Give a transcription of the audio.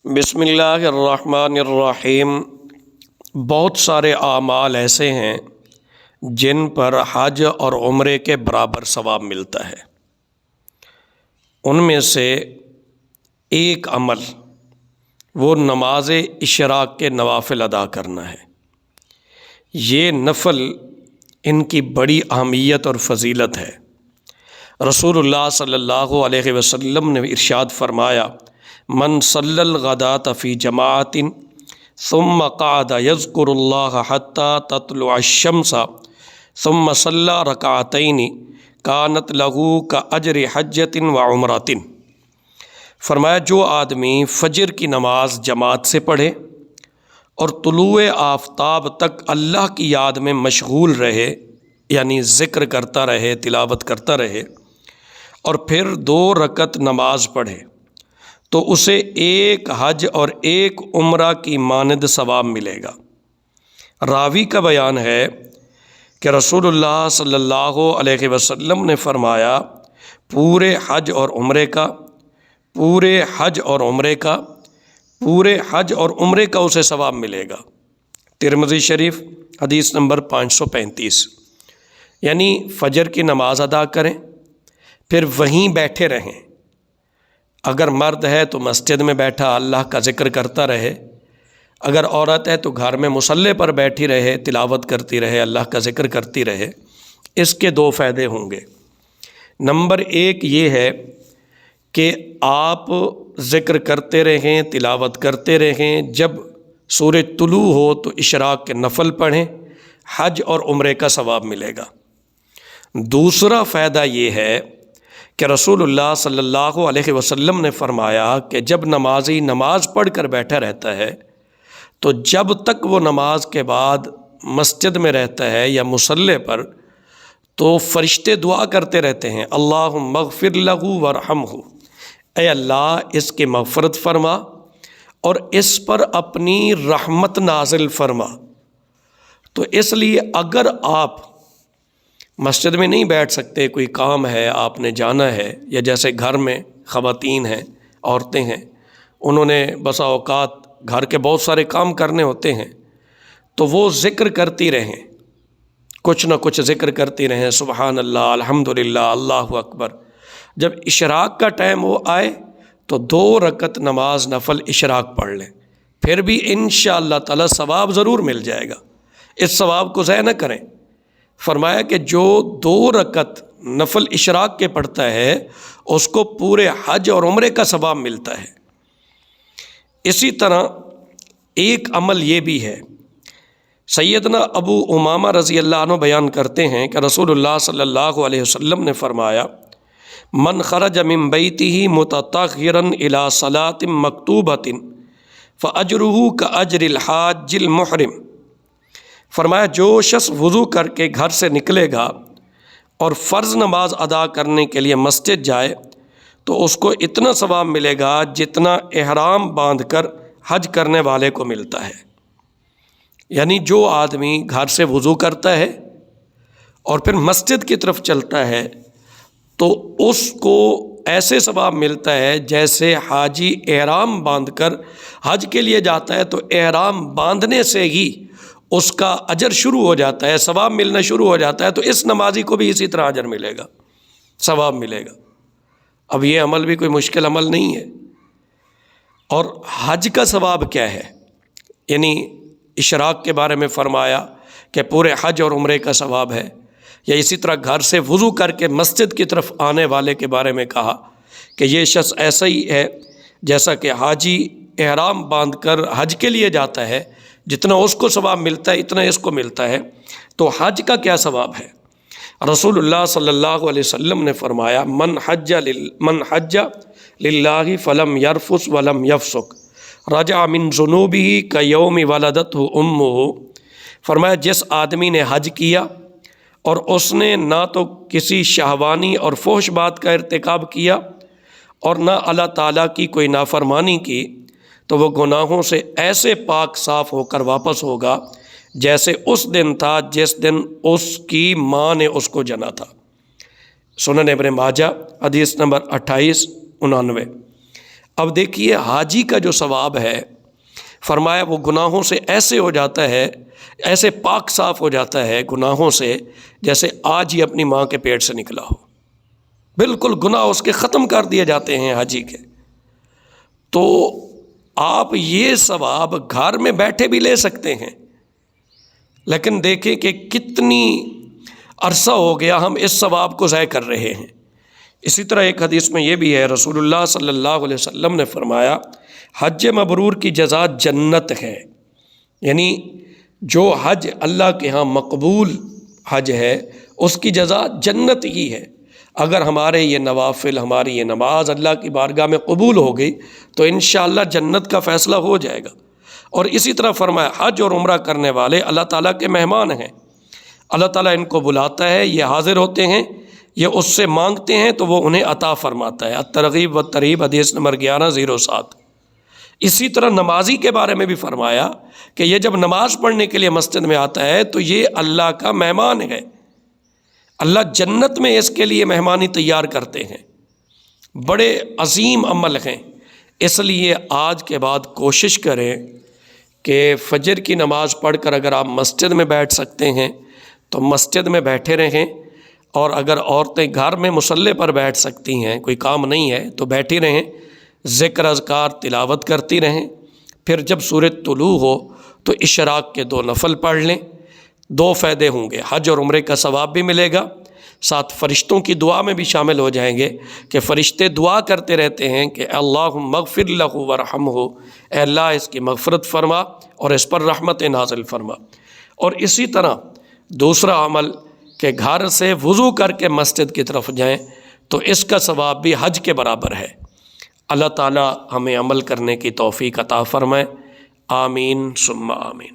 بسم اللہ الرحمن الرحیم۔ بہت سے اعمال ایسے ہیں جن پر حج اور عمرے کے برابر ثواب ملتا ہے۔ ان میں سے ایک عمل وہ نماز اشراق کے نوافل ادا کرنا ہے۔ یہ نفل ان کی بڑی اہمیت اور فضیلت ہے۔ رسول اللہ صلی اللہ علیہ وسلم نے ارشاد فرمایا، من صلی الغداۃ فی جماعت ثم قعد یذکر اللہ حتی تطلع الشمس ثم صلی رکعتین کانت لہ کاجر حجۃ وعمرۃ۔ فرمایا جو آدمی فجر کی نماز جماعت سے پڑھے اور طلوع آفتاب تک اللہ کی یاد میں مشغول رہے، یعنی ذکر کرتا رہے، تلاوت کرتا رہے، اور پھر 2 رکعت نماز پڑھے تو اسے ایک حج اور ایک عمرہ کی مانند ثواب ملے گا۔ راوی کا بیان ہے کہ رسول اللہ صلی اللہ علیہ وسلم نے فرمایا، پورے حج اور عمرے کا اسے ثواب ملے گا۔ ترمذی شریف حدیث نمبر 535۔ یعنی فجر کی نماز ادا کریں، پھر وہیں بیٹھے رہیں۔ اگر مرد ہے تو مسجد میں بیٹھا اللہ کا ذکر کرتا رہے، اگر عورت ہے تو گھر میں مصلی پر بیٹھی رہے، تلاوت کرتی رہے، اللہ کا ذکر کرتی رہے۔ اس کے 2 فائدے ہوں گے۔ نمبر 1 یہ ہے کہ آپ ذکر کرتے رہیں، تلاوت کرتے رہیں، جب سورج طلوع ہو تو اشراق کے نفل پڑھیں، حج اور عمرے کا ثواب ملے گا۔ دوسرا فائدہ یہ ہے کہ رسول اللہ صلی اللہ علیہ وسلم نے فرمایا کہ جب نمازی نماز پڑھ کر بیٹھا رہتا ہے تو جب تک وہ نماز کے بعد مسجد میں رہتا ہے یا مصلی پر، تو فرشتے دعا کرتے رہتے ہیں، اللہم اغفر لہ وارحمہ، اے اللہ اس کی مغفرت فرما اور اس پر اپنی رحمت نازل فرما۔ تو اس لیے اگر آپ مسجد میں نہیں بیٹھ سکتے، کوئی کام ہے، آپ نے جانا ہے، یا جیسے گھر میں خواتین ہیں، عورتیں ہیں، انہوں نے بسا اوقات گھر کے بہت سارے کام کرنے ہوتے ہیں، تو وہ ذکر کرتی رہیں، کچھ نہ کچھ ذکر کرتی رہیں، سبحان اللہ، الحمدللہ، اللہ اکبر۔ جب اشراق کا ٹائم وہ آئے تو 2 رکعت نماز نفل اشراق پڑھ لیں، پھر بھی انشاءاللہ تعالی ثواب ضرور مل جائے گا۔ اس ثواب کو ضائع نہ کریں۔ فرمایا کہ جو 2 رکعت نفل اشراق کے پڑھتا ہے اس کو پورے حج اور عمرے کا ثواب ملتا ہے۔ اسی طرح ایک عمل یہ بھی ہے، سیدنا ابو امامہ رضی اللہ عنہ بیان کرتے ہیں کہ رسول اللہ صلی اللہ علیہ وسلم نے فرمایا، من خرج من بیتہ متطہرا الی صلاۃ مکتوبۃ فاجرہ کاجر الحاج المحرم۔ فرمایا جو شخص وضو کر کے گھر سے نکلے گا اور فرض نماز ادا کرنے کے لیے مسجد جائے تو اس کو اتنا ثواب ملے گا جتنا احرام باندھ کر حج کرنے والے کو ملتا ہے۔ یعنی جو آدمی گھر سے وضو کرتا ہے اور پھر مسجد کی طرف چلتا ہے تو اس کو ایسے ثواب ملتا ہے جیسے حاجی احرام باندھ کر حج کے لیے جاتا ہے، تو احرام باندھنے سے ہی اس کا اجر شروع ہو جاتا ہے، ثواب ملنا شروع ہو جاتا ہے۔ تو اس نمازی کو بھی اسی طرح اجر ملے گا، ثواب ملے گا۔ اب یہ عمل بھی کوئی مشکل عمل نہیں ہے۔ اور حج کا ثواب کیا ہے؟ یعنی اشراق کے بارے میں فرمایا کہ پورے حج اور عمرے کا ثواب ہے، یا اسی طرح گھر سے وضو کر کے مسجد کی طرف آنے والے کے بارے میں کہا کہ یہ شخص ایسا ہی ہے جیسا کہ حاجی احرام باندھ کر حج کے لیے جاتا ہے، جتنا اس کو ثواب ملتا ہے اتنا اس کو ملتا ہے۔ تو حج کا کیا ثواب ہے؟ رسول اللہ صلی اللہ علیہ وسلم نے فرمایا، من حج للہ فلم یرفث ولم یفسق رجع من ذنوبہ کیوم ولدتہ امہ۔ فرمایا جس آدمی نے حج کیا اور اس نے نہ تو کسی شہوانی اور فحش بات کا ارتکاب کیا اور نہ اللہ تعالیٰ کی کوئی نافرمانی کی، تو وہ گناہوں سے ایسے پاک صاف ہو کر واپس ہوگا جیسے اس دن تھا جس دن اس کی ماں نے اس کو جنا تھا۔ سنن ابن ماجہ حدیث نمبر 2899۔ اب دیکھیے حاجی کا جو ثواب ہے، فرمایا وہ گناہوں سے ایسے ہو جاتا ہے، ایسے پاک صاف ہو جاتا ہے گناہوں سے جیسے آج ہی اپنی ماں کے پیٹ سے نکلا ہو، بالکل گناہ اس کے ختم کر دیے جاتے ہیں حاجی کے۔ تو آپ یہ ثواب گھر میں بیٹھے بھی لے سکتے ہیں، لیکن دیکھیں کہ کتنی عرصہ ہو گیا ہم اس ثواب کو ضائع کر رہے ہیں۔ اسی طرح ایک حدیث میں یہ بھی ہے، رسول اللہ صلی اللہ علیہ وسلم نے فرمایا حج مبرور کی جزا جنت ہے، یعنی جو حج اللہ کے ہاں مقبول حج ہے اس کی جزا جنت ہی ہے۔ اگر ہمارے یہ نوافل، ہماری یہ نماز اللہ کی بارگاہ میں قبول ہو گئی تو انشاءاللہ جنت کا فیصلہ ہو جائے گا۔ اور اسی طرح فرمایا حج اور عمرہ کرنے والے اللہ تعالیٰ کے مہمان ہیں، اللہ تعالیٰ ان کو بلاتا ہے، یہ حاضر ہوتے ہیں، یہ اس سے مانگتے ہیں تو وہ انہیں عطا فرماتا ہے۔ الترغیب والترہیب حدیث نمبر 1107۔ اسی طرح نمازی کے بارے میں بھی فرمایا کہ یہ جب نماز پڑھنے کے لیے مسجد میں آتا ہے تو یہ اللہ کا مہمان ہے، اللہ جنت میں اس کے لیے مہمانی تیار کرتے ہیں۔ بڑے عظیم عمل ہیں، اس لیے آج کے بعد کوشش کریں کہ فجر کی نماز پڑھ کر اگر آپ مسجد میں بیٹھ سکتے ہیں تو مسجد میں بیٹھے رہیں، اور اگر عورتیں گھر میں مصلی پر بیٹھ سکتی ہیں، کوئی کام نہیں ہے تو بیٹھی رہیں، ذکر اذکار تلاوت کرتی رہیں۔ پھر جب سورج طلوع ہو تو اشراق کے 2 نفل پڑھ لیں، 2 فائدے ہوں گے، حج اور عمرے کا ثواب بھی ملے گا، ساتھ فرشتوں کی دعا میں بھی شامل ہو جائیں گے کہ فرشتے دعا کرتے رہتے ہیں کہ اللہم اغفر لہ ورحمہ، اے اللہ اس کی مغفرت فرما اور اس پر رحمت نازل فرما۔ اور اسی طرح دوسرا عمل کہ گھر سے وضو کر کے مسجد کی طرف جائیں تو اس کا ثواب بھی حج کے برابر ہے۔ اللہ تعالیٰ ہمیں عمل کرنے کی توفیق عطا فرمائے، آمین ثم آمین۔